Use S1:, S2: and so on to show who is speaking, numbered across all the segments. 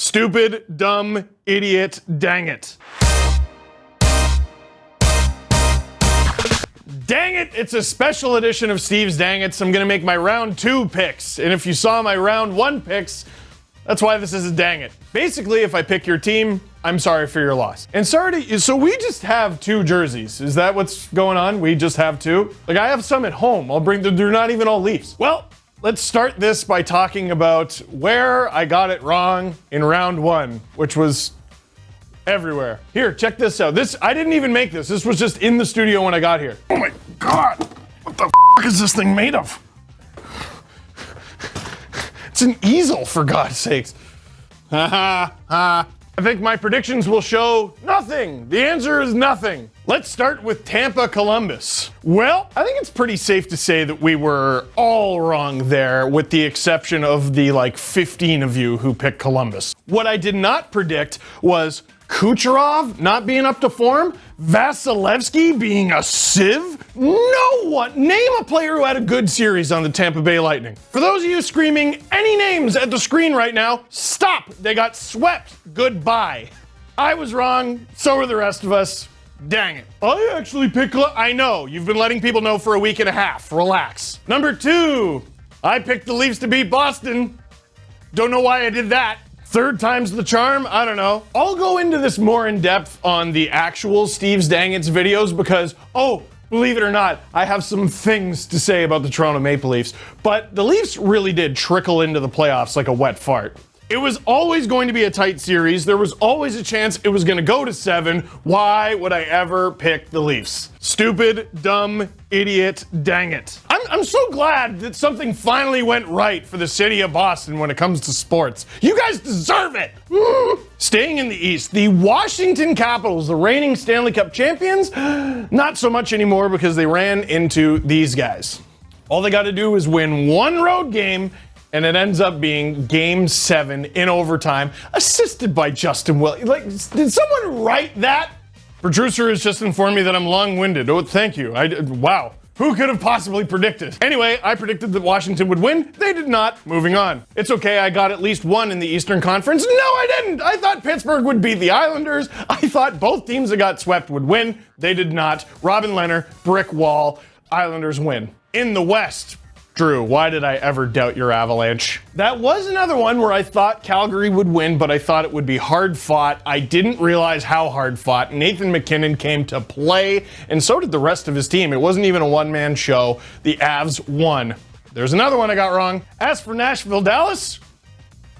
S1: Stupid, dumb, idiot, dang it. Dang it, it's a special edition of Steve's Dang It's. I'm gonna make my round 2 picks. And if you saw my round 1 picks, that's why this is a dang it. Basically, if I pick your team, I'm sorry for your loss. And so we just have 2 jerseys. Is that what's going on? We just have 2? Like, I have some at home. They're not even all Leafs. Well, let's start this by talking about where I got it wrong in round 1, which was everywhere. Here, check this out. I didn't even make this. This was just in the studio when I got here. Oh my God, what the f is this thing made of? It's an easel, for God's sakes. Ha ha ha. I think my predictions will show nothing. The answer is nothing. Let's start with Tampa Columbus. Well, I think it's pretty safe to say that we were all wrong there, with the exception of the 15 of you who picked Columbus. What I did not predict was Kucherov not being up to form, Vasilevsky being a sieve. No one. Name a player who had a good series on the Tampa Bay Lightning. For those of you screaming any names at the screen right now, stop. They got swept. Goodbye. I was wrong. So were the rest of us. Dang it. I actually picked... I know. You've been letting people know for a week and a half. Relax. Number 2. I picked the Leafs to beat Boston. Don't know why I did that. 3rd time's the charm? I don't know. I'll go into this more in depth on the actual Steve's Dang It's videos because, believe it or not, I have some things to say about the Toronto Maple Leafs. But the Leafs really did trickle into the playoffs like a wet fart. It was always going to be a tight series. There was always a chance it was going to go to 7. Why would I ever pick the Leafs? Stupid, dumb, idiot, dang it. I'm so glad that something finally went right for the city of Boston when it comes to sports. You guys deserve it. Staying in the East, the Washington Capitals, the reigning Stanley Cup champions, not so much anymore because they ran into these guys. All they got to do is win 1 road game, and it ends up being Game 7 in overtime, assisted by Justin Williams. Did someone write that? Producer has just informed me that I'm long-winded. Oh, thank you. Wow. Who could have possibly predicted? Anyway, I predicted that Washington would win. They did not. Moving on. It's okay, I got at least 1 in the Eastern Conference. No, I didn't. I thought Pittsburgh would beat the Islanders. I thought both teams that got swept would win. They did not. Robin Lehner, brick wall. Islanders win. In the West, Drew, why did I ever doubt your Avalanche? That was another one where I thought Calgary would win, but I thought it would be hard fought. I didn't realize how hard fought. Nathan MacKinnon came to play, and so did the rest of his team. It wasn't even a one-man show. The Avs won. There's another one I got wrong. As for Nashville, Dallas,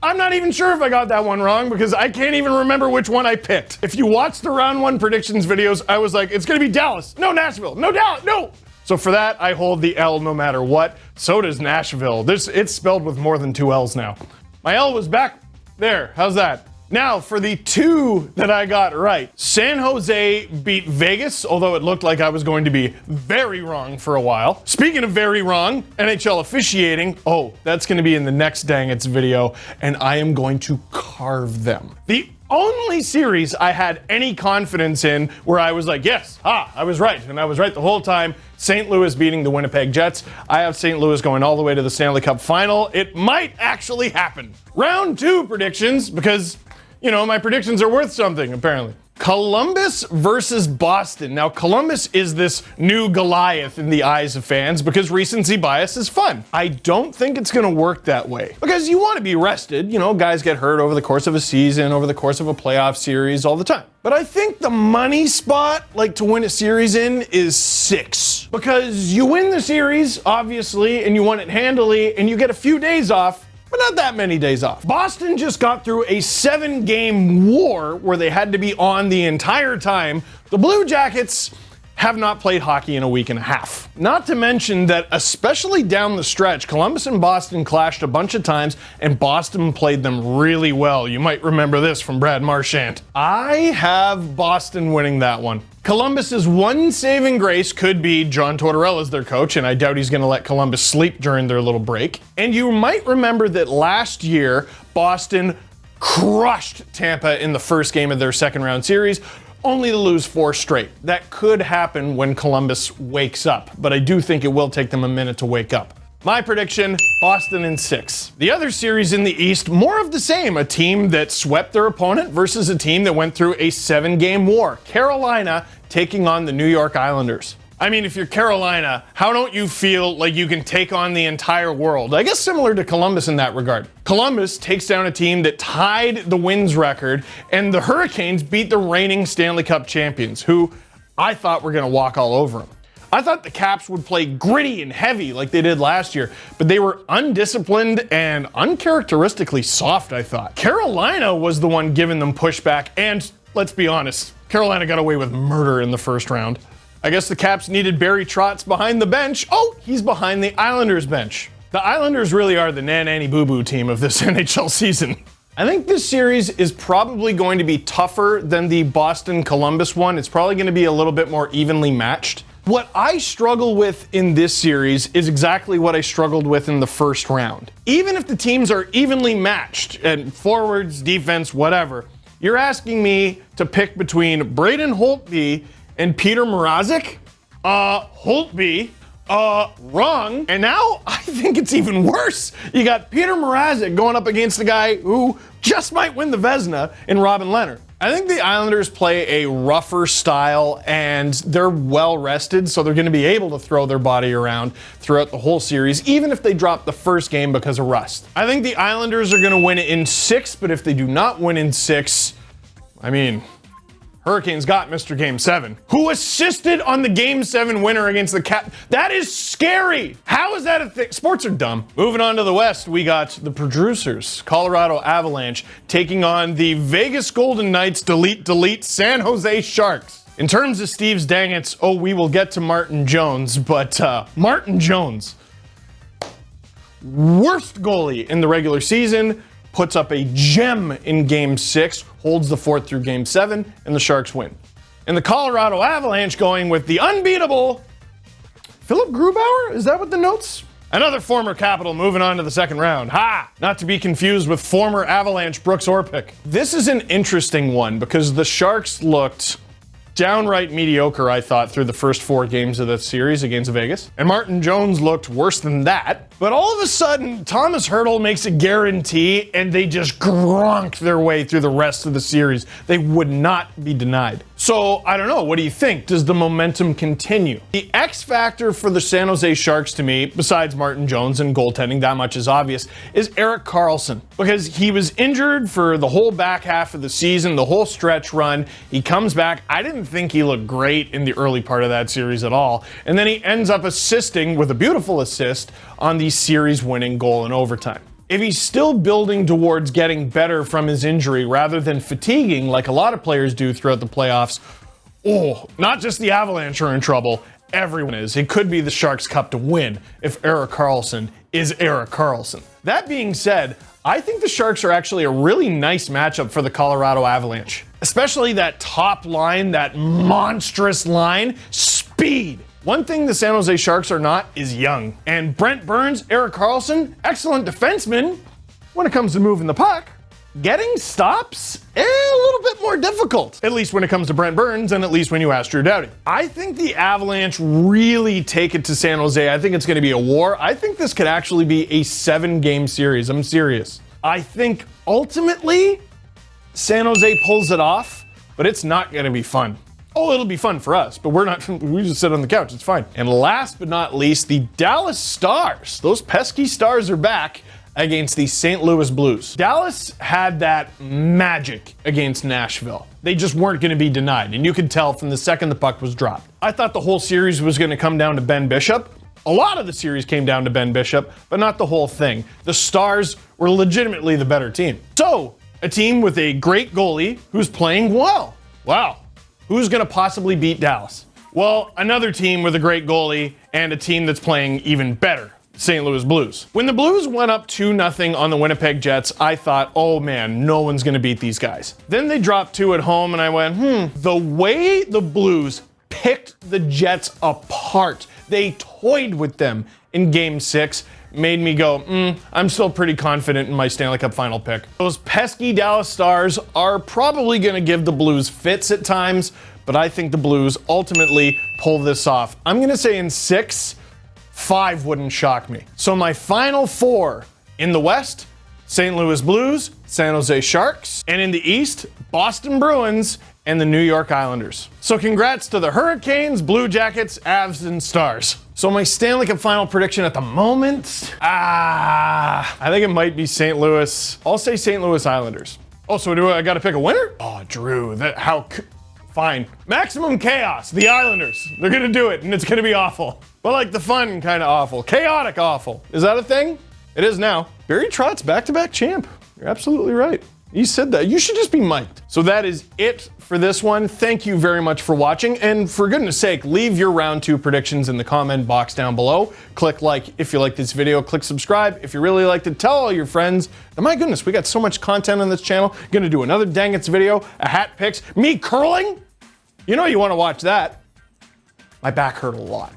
S1: I'm not even sure if I got that one wrong because I can't even remember which one I picked. If you watch the round 1 predictions videos, I was like, it's gonna be Dallas. No, Nashville. No, Dallas. No. So for that, I hold the L no matter what. So does Nashville. It's spelled with more than 2 L's now. My L was back there. How's that? Now, for the 2 that I got right. San Jose beat Vegas, although it looked like I was going to be very wrong for a while. Speaking of very wrong, NHL officiating. Oh, that's going to be in the next Dang It's video, and I am going to carve them. The only series I had any confidence in where I was like, yes, I was right. And I was right the whole time. St. Louis beating the Winnipeg Jets. I have St. Louis going all the way to the Stanley Cup final. It might actually happen. Round 2 predictions, because, my predictions are worth something, apparently. Columbus versus Boston. Now, Columbus is this new Goliath in the eyes of fans because recency bias is fun. I don't think it's going to work that way because you want to be rested. Guys get hurt over the course of a season, over the course of a playoff series all the time. But I think the money spot, to win a series in, is 6. Because you win the series, obviously, and you won it handily, and you get a few days off, but not that many days off. Boston just got through a 7-game war where they had to be on the entire time. The Blue Jackets have not played hockey in a week and a half. Not to mention that, especially down the stretch, Columbus and Boston clashed a bunch of times, and Boston played them really well. You might remember this from Brad Marchand. I have Boston winning that one. Columbus's one saving grace could be John Tortorella's their coach, and I doubt he's going to let Columbus sleep during their little break. And you might remember that last year, Boston crushed Tampa in the first game of their second-round series, only to lose 4 straight. That could happen when Columbus wakes up, but I do think it will take them a minute to wake up. My prediction, Boston in 6. The other series in the East, more of the same. A team that swept their opponent versus a team that went through a 7-game war. Carolina taking on the New York Islanders. I mean, if you're Carolina, how don't you feel like you can take on the entire world? I guess similar to Columbus in that regard. Columbus takes down a team that tied the wins record, and the Hurricanes beat the reigning Stanley Cup champions, who I thought were going to walk all over them. I thought the Caps would play gritty and heavy like they did last year, but they were undisciplined and uncharacteristically soft, I thought. Carolina was the one giving them pushback, and let's be honest, Carolina got away with murder in the first round. I guess the Caps needed Barry Trotz behind the bench. Oh, he's behind the Islanders bench. The Islanders really are the nanny boo-boo team of this NHL season. I think this series is probably going to be tougher than the Boston-Columbus one. It's probably going to be a little bit more evenly matched. What I struggle with in this series is exactly what I struggled with in the first round. Even if the teams are evenly matched, and forwards, defense, whatever, you're asking me to pick between Braden Holtby and Peter Mrazek? Holtby, wrong. And now I think it's even worse. You got Peter Mrazek going up against the guy who just might win the Vezina in Robin Lehner. I think the Islanders play a rougher style and they're well rested, so they're going to be able to throw their body around throughout the whole series, even if they drop the first game because of rust. I think the Islanders are going to win it in 6, but if they do not win in 6, I mean, Hurricanes got Mr. Game 7, who assisted on the Game 7 winner against the Cap. That is scary. How is that a thing? Sports are dumb. Moving on to the West, we got the producers, Colorado Avalanche, taking on the Vegas Golden Knights, delete, San Jose Sharks. In terms of Steve's Dangets, we will get to Martin Jones, but Martin Jones, worst goalie in the regular season, puts up a gem in Game 6, holds the fort through Game 7, and the Sharks win. And the Colorado Avalanche going with the unbeatable Philip Grubauer? Is that what the notes? Another former Capital moving on to the second round. Ha! Not to be confused with former Avalanche Brooks Orpik. This is an interesting one because the Sharks looked downright mediocre, I thought, through the first 4 games of the series against Vegas. And Martin Jones looked worse than that. But all of a sudden, Thomas Hertl makes a guarantee, and they just gronk their way through the rest of the series. They would not be denied. So, I don't know. What do you think? Does the momentum continue? The X factor for the San Jose Sharks to me, besides Martin Jones and goaltending, that much is obvious, is Erik Karlsson. Because he was injured for the whole back half of the season, the whole stretch run. He comes back. I didn't think he looked great in the early part of that series at all. And then he ends up assisting with a beautiful assist on the series-winning goal in overtime. If he's still building towards getting better from his injury rather than fatiguing like a lot of players do throughout the playoffs, not just the Avalanche are in trouble, everyone is. It could be the Sharks' cup to win if Erik Karlsson is Erik Karlsson. That being said, I think the Sharks are actually a really nice matchup for the Colorado Avalanche. Especially that top line, that monstrous line, speed. One thing the San Jose Sharks are not is young. And Brent Burns, Erik Karlsson, excellent defensemen. When it comes to moving the puck, getting stops, a little bit more difficult. At least when it comes to Brent Burns, and at least when you ask Drew Doughty. I think the Avalanche really take it to San Jose. I think it's going to be a war. I think this could actually be a 7-game series. I'm serious. I think ultimately San Jose pulls it off, but it's not going to be fun. It'll be fun for us, but we just sit on the couch, it's fine. And last but not least, the Dallas Stars. Those pesky Stars are back against the St. Louis Blues. Dallas had that magic against Nashville. They just weren't going to be denied, and you could tell from the second the puck was dropped. I thought the whole series was going to come down to Ben Bishop. A lot of the series came down to Ben Bishop, but not the whole thing. The Stars were legitimately the better team. So, a team with a great goalie who's playing well. Wow. Who's going to possibly beat Dallas? Well, another team with a great goalie and a team that's playing even better, St. Louis Blues. When the Blues went up 2-0 on the Winnipeg Jets, I thought, oh man, no one's going to beat these guys. Then they dropped 2 at home and I went, the way the Blues picked the Jets apart, they toyed with them in Game 6, made me go, I'm still pretty confident in my Stanley Cup final pick. Those pesky Dallas Stars are probably going to give the Blues fits at times, but I think the Blues ultimately pull this off. I'm going to say in 6, 5 wouldn't shock me. So my final 4 in the West, St. Louis Blues, San Jose Sharks, and in the East, Boston Bruins and the New York Islanders. So congrats to the Hurricanes, Blue Jackets, Avs, and Stars. So my Stanley Cup final prediction at the moment, I think it might be St. Louis. I'll say St. Louis Islanders. Oh, so I gotta pick a winner? Oh, Drew, fine. Maximum chaos, the Islanders. They're gonna do it, and it's gonna be awful. But like the fun kind of awful. Chaotic awful. Is that a thing? It is now. Barry Trotz's back-to-back champ. You're absolutely right. You said that. You should just be mic'd. So that is it for this one. Thank you very much for watching. And for goodness sake, leave your round 2 predictions in the comment box down below. Click like if you like this video. Click subscribe if you really liked it. Tell all your friends. And my goodness, we got so much content on this channel. Gonna do another Dangits video, a hat picks, me curling. You know you want to watch that. My back hurt a lot.